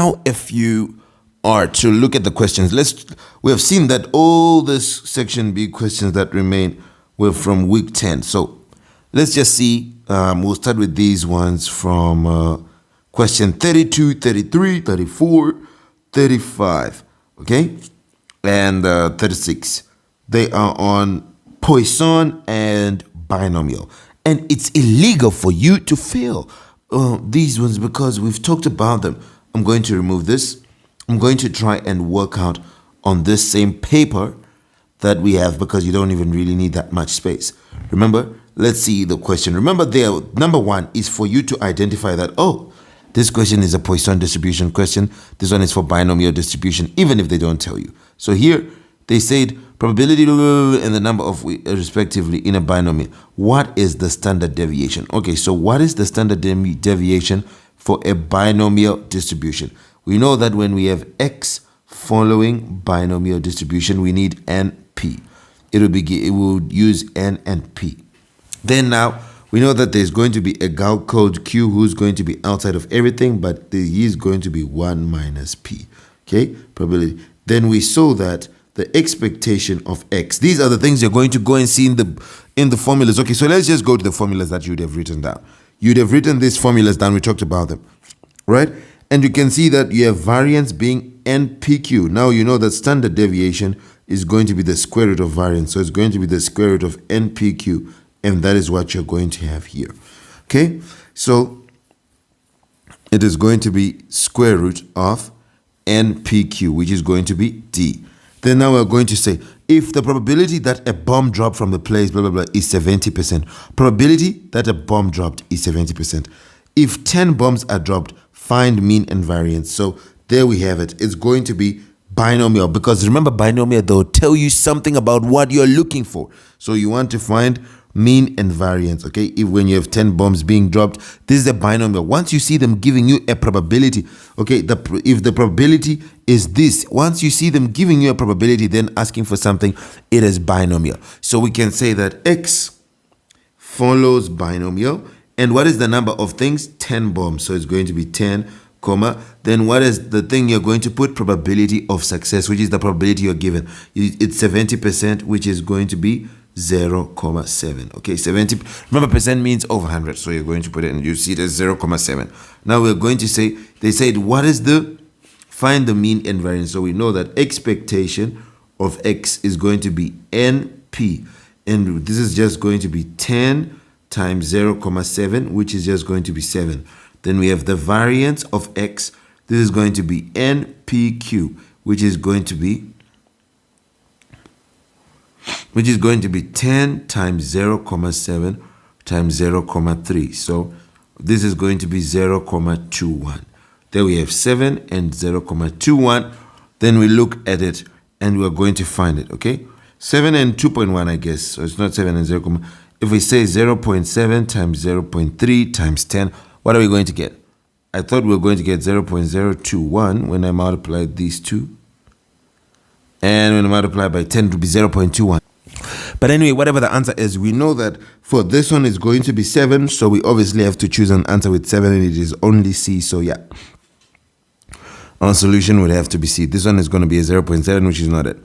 Now, if you are to look at the questions, we have seen that all this section B questions that remain were from week 10. So let's just see. We'll start with these ones from question 32, 33, 34, 35, okay, and 36. They are on Poisson and binomial. And it's illegal for you to fail these ones because we've talked about them. I'm going to remove this. I'm going to try and work out on this same paper that we have because you don't even really need that much space. Remember, let's see the question. Remember there, number one is for you to identify that, oh, this question is a Poisson distribution question. This one is for binomial distribution, even if they don't tell you. So here, they said probability and the number of respectively in a binomial. What is the standard deviation? Okay, so what is the standard deviation for a binomial distribution? We know that when we have x following binomial distribution, we need NP. It will use N and P. Then now, we know that there's going to be a gal code Q who's going to be outside of everything, but he is going to be 1 minus P. Okay, probability. Then we saw that the expectation of x. These are the things you're going to go and see in the formulas. Okay, so let's just go to the formulas that you'd have written down. You'd have written these formulas down. We talked about them, right? And you can see that you have variance being NPQ. Now you know that standard deviation is going to be the square root of variance. So it's going to be the square root of NPQ. And that is what you're going to have here. Okay, so it is going to be square root of NPQ, which is going to be D. Then now we're going to say, if the probability that a bomb dropped from the place, blah, blah, blah, is 70%, probability that a bomb dropped is 70%. If 10 bombs are dropped, find mean and variance. So there we have it. It's going to be binomial, because remember binomial, they'll tell you something about what you're looking for. So you want to find mean and variance, okay? If when you have 10 bombs being dropped, this is a binomial. Once you see them giving you a probability, okay, if the probability is this, once you see them giving you a probability, then asking for something, it is binomial. So we can say that x follows binomial. And what is the number of things? 10 bombs. So it's going to be 10, comma. Then what is the thing you're going to put? Probability of success, which is the probability you're given. It's 70%, which is going to be 0.7. Okay, 70. Remember, percent means over 100, so you're going to put it and you see it as 0.7. Now we're going to say, they said, what is find the mean and variance. So we know that expectation of x is going to be NP, and this is just going to be 10 times 0.7, which is just going to be 7. Then we have the variance of x. This is going to be NPQ, which is going to be 10 times 0.7 times 0.3. So this is going to be 0.21. There we have 7 and 0.21. Then we look at it and we're going to find it, okay? 7 and 2.1, I guess. So it's not 7 and 0. If we say 0.7 times 0.3 times 10, what are we going to get? I thought we were going to get 0.021 when I multiplied these two. And when I multiply by 10, it will be 0.21. But anyway, whatever the answer is, we know that for this one, it's going to be 7. So we obviously have to choose an answer with 7, and it is only C. So yeah, our solution would have to be C. This one is going to be a 0.7, which is not it.